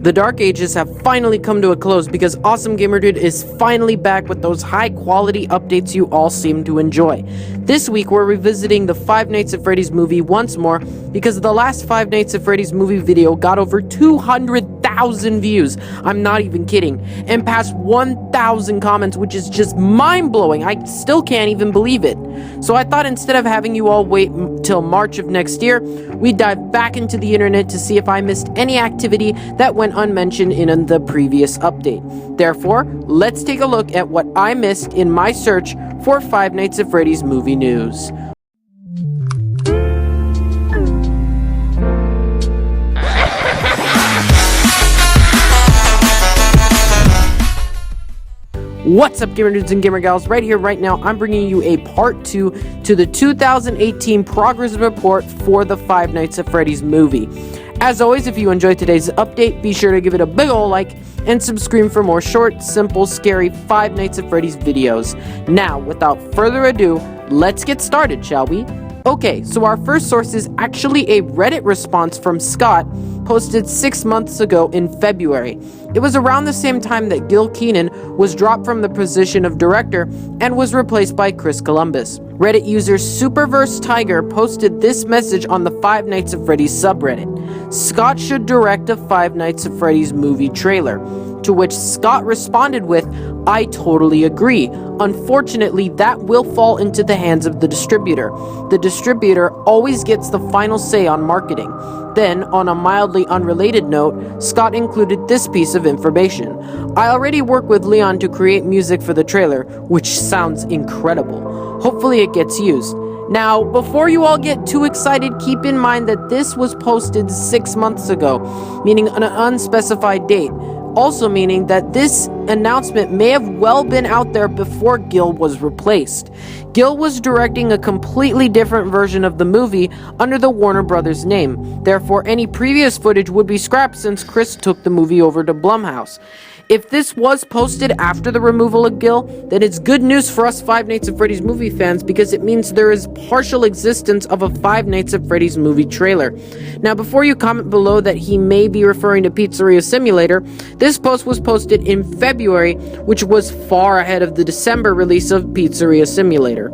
The Dark Ages have finally come to a close because Awesomegamerdude is finally back with those high-quality updates you all seem to enjoy. This week, we're revisiting the Five Nights at Freddy's movie once more because the last Five Nights at Freddy's movie video got over 200,000 views. I'm not even kidding. And passed 1,000 comments, which is just mind-blowing. I still can't even believe it. So I thought instead of having you all wait till March of next year, we'd dive back into the internet to see if I missed any activity that went unmentioned in the previous update. Therefore, let's take a look at what I missed in my search for Five Nights at Freddy's movie news. What's up, gamer dudes and gamer gals? Right here, right now, I'm bringing you a part 2 to the 2018 progress report for the Five Nights at Freddy's movie. As always, if you enjoyed today's update, be sure to give it a big ol' like and subscribe for more short, simple, scary Five Nights at Freddy's videos. Now, without further ado, let's get started, shall we? Okay, so our first source is actually a Reddit response from Scott, posted 6 months ago in February. It was around the same time that Gil Keenan was dropped from the position of director and was replaced by Chris Columbus. Reddit user Superverse Tiger posted this message on the Five Nights at Freddy's subreddit. Scott should direct a Five Nights at Freddy's movie trailer. To which Scott responded with, I totally agree. Unfortunately, that will fall into the hands of the distributor. The distributor always gets the final say on marketing. Then, on a mildly unrelated note, Scott included this piece of information. I already work with Leon to create music for the trailer, which sounds incredible. Hopefully it gets used. Now, before you all get too excited, keep in mind that this was posted 6 months ago, meaning an unspecified date. Also meaning that this announcement may have well been out there before Gil was replaced. Gil was directing a completely different version of the movie under the Warner Brothers name. Therefore, any previous footage would be scrapped since Chris took the movie over to Blumhouse. If this was posted after the removal of Gil, then it's good news for us Five Nights at Freddy's movie fans because it means there is partial existence of a Five Nights at Freddy's movie trailer. Now, before you comment below that he may be referring to Pizzeria Simulator, this post was posted in February, which was far ahead of the December release of Pizzeria Simulator.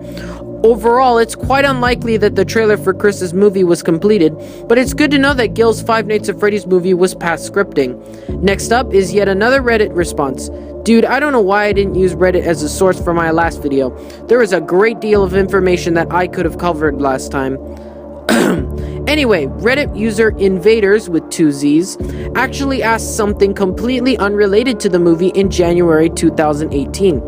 Overall, it's quite unlikely that the trailer for Chris's movie was completed, but it's good to know that Gil's Five Nights at Freddy's movie was past scripting. Next up is yet another Reddit response. Dude, I don't know why I didn't use Reddit as a source for my last video. There is a great deal of information that I could have covered last time. Anyway, Reddit user Invaders with 2 Z's actually asked something completely unrelated to the movie in January 2018.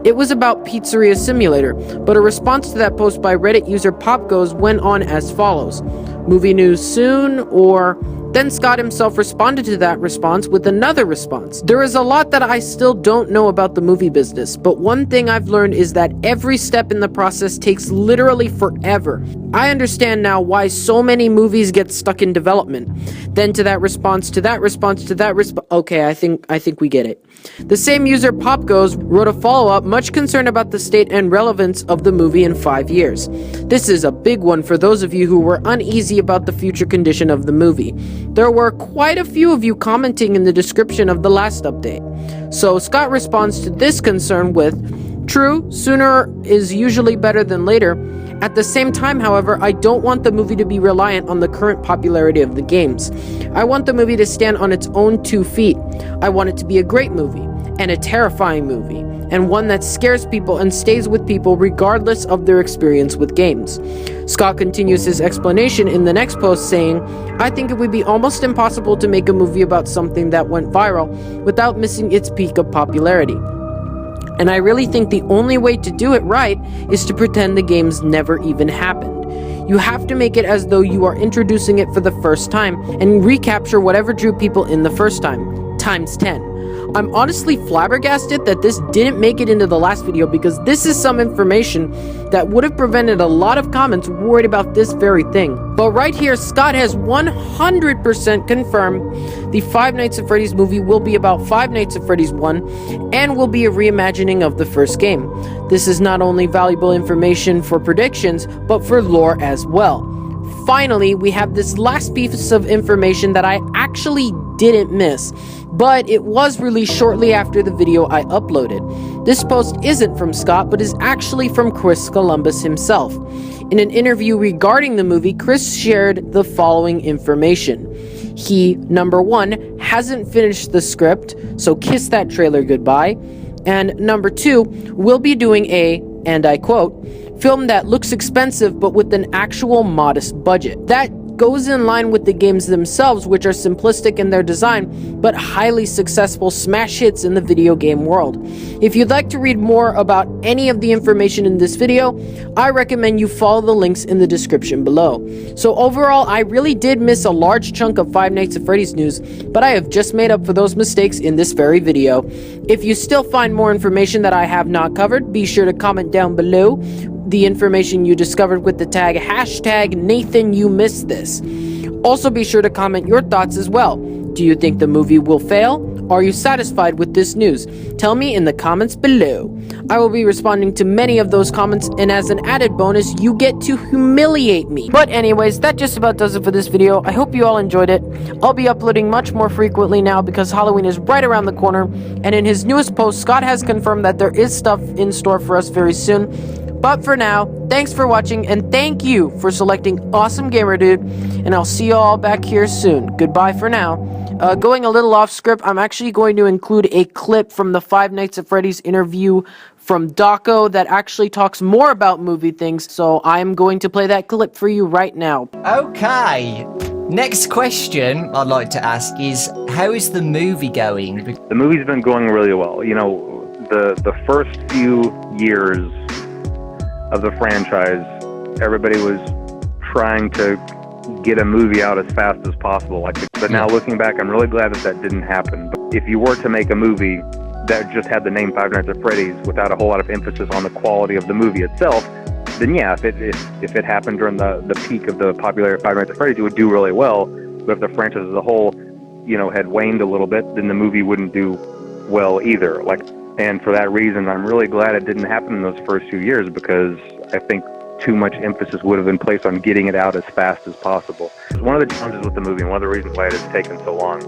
It was about Pizzeria Simulator, but a response to that post by Reddit user PopGoes went on as follows. Movie news soon, or... Then Scott himself responded to that response with another response. There is a lot that I still don't know about the movie business, but one thing I've learned is that every step in the process takes literally forever. I understand now why so many movies get stuck in development. Then to that response, to that response, to that response. Okay, I think we get it. The same user PopGoes wrote a follow-up much concerned about the state and relevance of the movie in 5 years. This is a big one for those of you who were uneasy about the future condition of the movie. There were quite a few of you commenting in the description of the last update. So Scott responds to this concern with, true, sooner is usually better than later. At the same time, however, I don't want the movie to be reliant on the current popularity of the games. I want the movie to stand on its own 2 feet. I want it to be a great movie, and a terrifying movie, and one that scares people and stays with people regardless of their experience with games. Scott continues his explanation in the next post saying, I think it would be almost impossible to make a movie about something that went viral without missing its peak of popularity. And I really think the only way to do it right is to pretend the games never even happened. You have to make it as though you are introducing it for the first time and recapture whatever drew people in the first time, times 10. I'm honestly flabbergasted that this didn't make it into the last video because this is some information that would have prevented a lot of comments worried about this very thing. But right here, Scott has 100% confirmed the Five Nights at Freddy's movie will be about Five Nights at Freddy's 1 and will be a reimagining of the first game. This is not only valuable information for predictions, but for lore as well. finally, we have this last piece of information that I actually didn't miss, but it was released shortly after the video I uploaded. This post isn't from Scott, but is actually from Chris Columbus himself. In an interview regarding the movie, Chris shared the following information. He, number one, hasn't finished the script, so kiss that trailer goodbye. And number two, will be doing a, and I quote, film that looks expensive but with an actual modest budget. That goes in line with the games themselves, which are simplistic in their design, but highly successful smash hits in the video game world. If you'd like to read more about any of the information in this video, I recommend you follow the links in the description below. So overall, I really did miss a large chunk of Five Nights at Freddy's news, but I have just made up for those mistakes in this very video. If you still find more information that I have not covered, be sure to comment down below the information you discovered with the tag hashtag Nathan you missed this. Also be sure to comment your thoughts as well. Do you think the movie will fail? Are you satisfied with this news? Tell me in the comments below. I will be responding to many of those comments, and as an added bonus, you get to humiliate me. But anyways, that just about does it for this video. I hope you all enjoyed it. I'll be uploading much more frequently now because Halloween is right around the corner, and in his newest post, Scott has confirmed that there is stuff in store for us very soon. But for now, thanks for watching, and thank you for selecting Awesome Gamer Dude, and I'll see you all back here soon. Goodbye for now. Going a little off script, I'm actually going to include a clip from the Five Nights at Freddy's interview from Daco that actually talks more about movie things, so I'm going to play that clip for you right now. Okay. Next question I'd like to ask is, how is the movie going? The movie's been going really well. You know, the first few years of the franchise, everybody was trying to get a movie out as fast as possible. But now looking back, I'm really glad that that didn't happen. But if you were to make a movie that just had the name Five Nights at Freddy's without a whole lot of emphasis on the quality of the movie itself, then yeah, if it happened during the peak of the popularity of Five Nights at Freddy's, it would do really well. But if the franchise as a whole, you know, had waned a little bit, then the movie wouldn't do well either. And for that reason, I'm really glad it didn't happen in those first few years, because I think too much emphasis would have been placed on getting it out as fast as possible. One of the challenges with the movie, and one of the reasons why it has taken so long,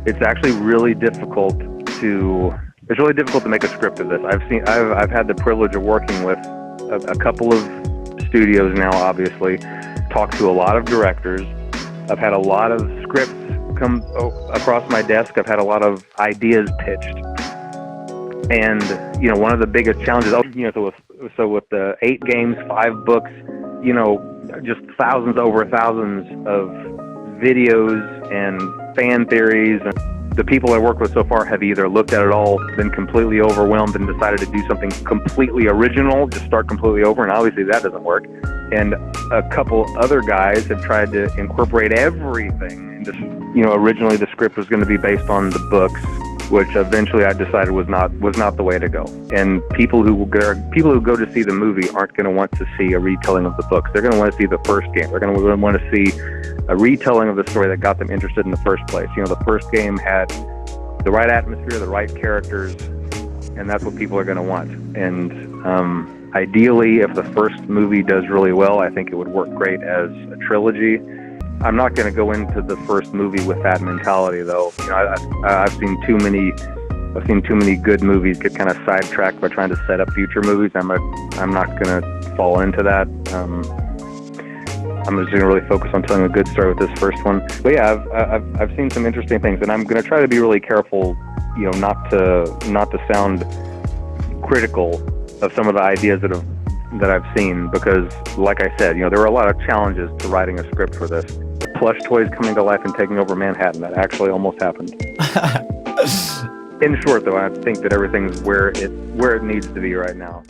it's actually really difficult to make a script of this. I've had the privilege of working with a couple of studios now, obviously, talked to a lot of directors. I've had a lot of scripts come across my desk. I've had a lot of ideas pitched. And, you know, one of the biggest challenges, so with the 8 games, 5 books, you know, just thousands over thousands of videos and fan theories, and the people I worked with so far have either looked at it all, been completely overwhelmed, and decided to do something completely original, just start completely over, and obviously that doesn't work. And a couple other guys have tried to incorporate everything. And just, you know, originally the script was going to be based on the books, which eventually I decided was not the way to go. And people who go to see the movie aren't going to want to see a retelling of the books. They're going to want to see the first game. They're going to want to see a retelling of the story that got them interested in the first place. You know, the first game had the right atmosphere, the right characters, and that's what people are going to want. And ideally, if the first movie does really well, I think it would work great as a trilogy. I'm not going to go into the first movie with that mentality, though. You know, I've seen too many good movies get kind of sidetracked by trying to set up future movies. I'm not going to fall into that. I'm just going to really focus on telling a good story with this first one. But yeah, I've seen some interesting things, and I'm going to try to be really careful, you know, not to sound critical of some of the ideas that I've seen, because, like I said, you know, there were a lot of challenges to writing a script for this. Plush toys coming to life and taking over Manhattan, that actually almost happened. In short, though, I think that everything's where it needs to be right now.